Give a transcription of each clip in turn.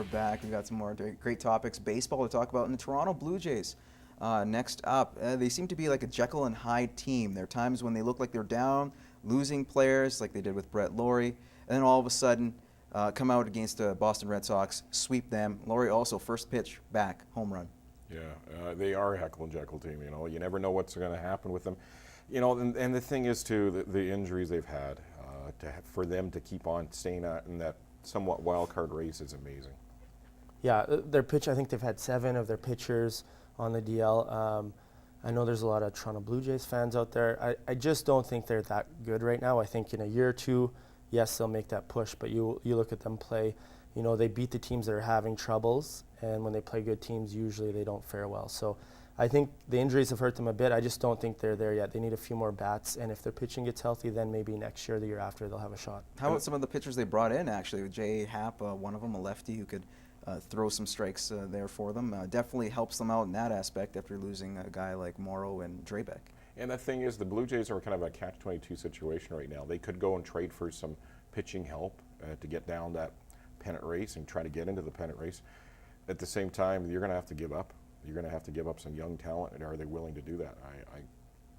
We're back. We've got some more great topics. Baseball to talk about in the Toronto Blue Jays. Next up, they seem to be like a Jekyll and Hyde team. There are times when they look like they're down, losing players like they did with Brett Laurie, and then all of a sudden come out against the Boston Red Sox, sweep them. Laurie also first pitch back, home run. Yeah, they are a Jekyll and Jekyll team. You never know what's going to happen with them. And the thing is too, the injuries they've had, for them to keep on staying in that somewhat wild card race is amazing. Yeah, their pitch, I think they've had 7 of their pitchers on the DL. I know there's a lot of Toronto Blue Jays fans out there. I just don't think they're that good right now. I think in a year or two, yes, they'll make that push, but you look at them play, they beat the teams that are having troubles, and when they play good teams, usually they don't fare well. So I think the injuries have hurt them a bit. I just don't think they're there yet. They need a few more bats, and if their pitching gets healthy, then maybe next year, the year after, they'll have a shot. How about some of the pitchers they brought in, actually? Jay Happ, one of them, a lefty who could throw some strikes there for them. Definitely helps them out in that aspect after losing a guy like Morrow and Drabek. And the thing is, the Blue Jays are kind of a catch-22 situation right now. They could go and trade for some pitching help to get down that pennant race and try to get into the pennant race. At the same time, you're going to have to give up. You're going to have to give up some young talent, and are they willing to do that? I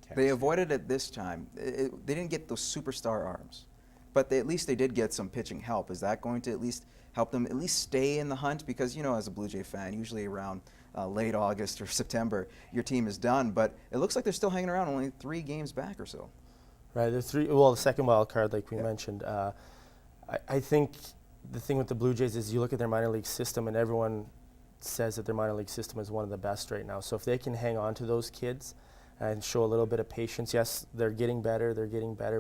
can't. They avoided it this time. They didn't get those superstar arms, but at least they did get some pitching help. Is that going to at least help them at least stay in the hunt? Because, as a Blue Jay fan, usually around late August or September, your team is done, but it looks like they're still hanging around, only 3 games back or so. Right, the second wild card, like we mentioned. I think the thing with the Blue Jays is you look at their minor league system, and everyone says that their minor league system is one of the best right now. So if they can hang on to those kids and show a little bit of patience, yes, they're getting better,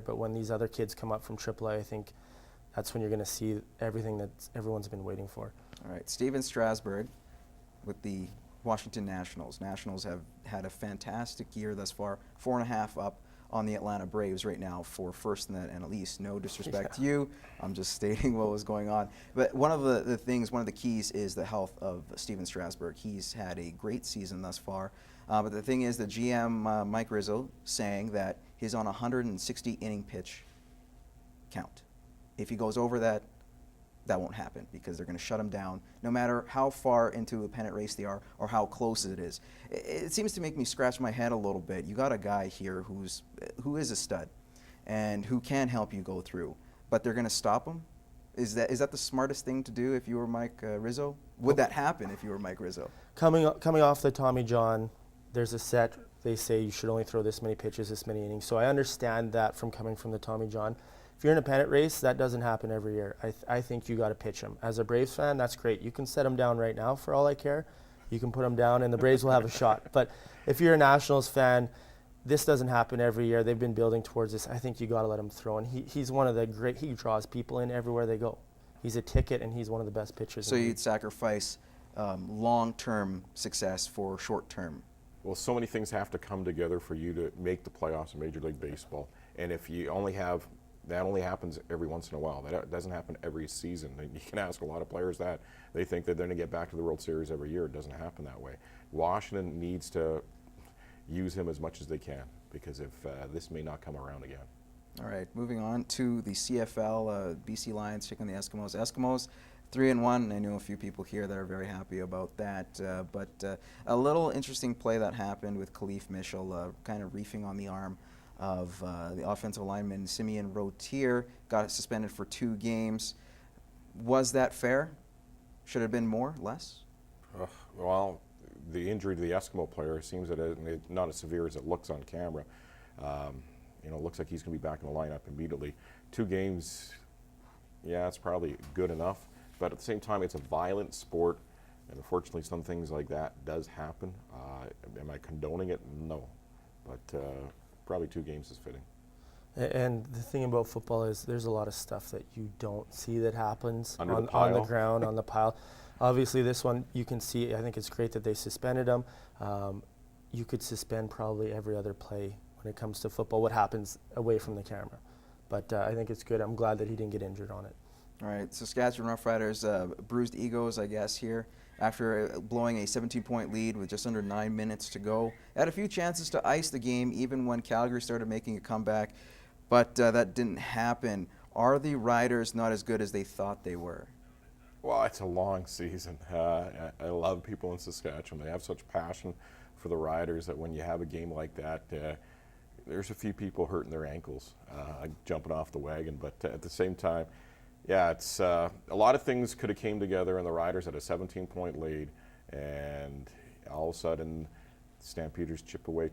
but when these other kids come up from AAA, I think that's when you're going to see everything that everyone's been waiting for. All right, Steven Strasburg with the Washington Nationals. Nationals have had a fantastic year thus far, 4.5 up on the Atlanta Braves right now for first in the NL East. No disrespect to you, I'm just stating what was going on. But one of the keys is the health of Steven Strasburg. He's had a great season thus far. But the thing is, the GM, Mike Rizzo, saying that he's on a 160 inning pitch count. If he goes over that, that won't happen because they're going to shut him down no matter how far into a pennant race they are or how close it is. It seems to make me scratch my head a little bit. You got a guy here who is a stud and who can help you go through, but they're going to stop him? Is that the smartest thing to do if you were Mike Rizzo? Would that happen if you were Mike Rizzo? Coming off the Tommy John, there's a set. They say you should only throw this many pitches, this many innings. So I understand that from coming from the Tommy John. If you're in a pennant race, that doesn't happen every year. I think you got to pitch him. As a Braves fan, that's great. You can set him down right now for all I care. You can put him down, and the Braves will have a shot. But if you're a Nationals fan, this doesn't happen every year. They've been building towards this. I think you got to let him throw. And he's one of the great. He draws people in everywhere they go. He's a ticket, and he's one of the best pitchers. So you'd sacrifice long-term success for short-term. Well, so many things have to come together for you to make the playoffs in Major League Baseball. And if you only have that only happens every once in a while. That doesn't happen every season. And you can ask a lot of players that. They think that they're going to get back to the World Series every year. It doesn't happen that way. Washington needs to use him as much as they can because if this may not come around again. All right, moving on to the CFL, BC Lions taking the Eskimos. Eskimos 3-1. I know a few people here that are very happy about that. But a little interesting play that happened with Khalif Mitchell, kind of reefing on the arm of the offensive lineman Simeon Rotier, got suspended for 2 games. Was that fair? Should it have been more, less? Well, the injury to the Eskimo player seems that it's not as severe as it looks on camera. It looks like he's going to be back in the lineup immediately. 2 games, yeah, it's probably good enough. But at the same time, it's a violent sport, and unfortunately some things like that does happen. Am I condoning it? No. But probably 2 games is fitting. And the thing about football is there's a lot of stuff that you don't see that happens on the ground, on the pile. Obviously, this one you can see. I think it's great that they suspended him. You could suspend probably every other play when it comes to football, what happens away from the camera. But I think it's good. I'm glad that he didn't get injured on it. All right, Saskatchewan Roughriders, bruised egos, I guess, here. After blowing a 17-point lead with just under 9 minutes to go. Had a few chances to ice the game, even when Calgary started making a comeback, but that didn't happen. Are the Riders not as good as they thought they were? Well, it's a long season. I love people in Saskatchewan. They have such passion for the Riders that when you have a game like that, there's a few people hurting their ankles, jumping off the wagon. But at the same time, yeah, it's a lot of things could have came together, and the Riders had a 17-point lead, and all of a sudden, Stampeders chip away,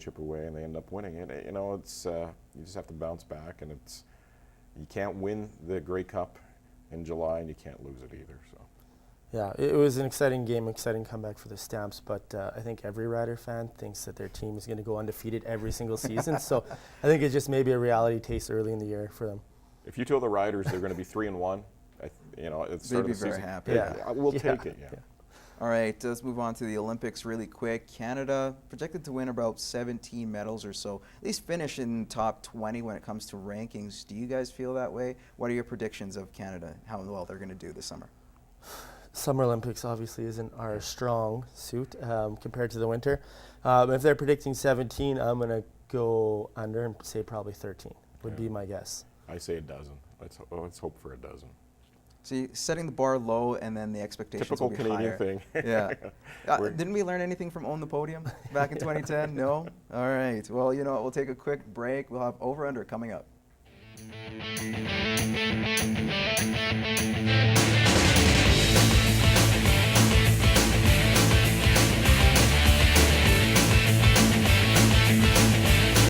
and they end up winning. And you know, it's you just have to bounce back, and it's you can't win the Grey Cup in July, and you can't lose it either. So. Yeah, it was an exciting game, exciting comeback for the Stamps, but I think every Rider fan thinks that their team is going to go undefeated every single season. So I think it's just maybe a reality taste early in the year for them. If you tell the Riders they're going to be 3-1, you know, at the start They'd of the be very season, happy. Yeah. we'll Yeah. take it. Yeah. Yeah. All right, let's move on to the Olympics really quick. Canada projected to win about 17 medals or so, at least finish in top 20 when it comes to rankings. Do you guys feel that way? What are your predictions of Canada, how well they're going to do this summer? Summer Olympics obviously isn't our strong suit compared to the winter. If they're predicting 17, I'm going to go under and say probably 13 would be my guess. I say a dozen. Let's hope for a dozen. See, setting the bar low and then the expectations Typical will be Canadian higher. thing. Yeah. We're- Didn't we learn anything from Own the Podium back in 2010? No? All right. Well, you know what? We'll take a quick break. We'll have Over Under coming up.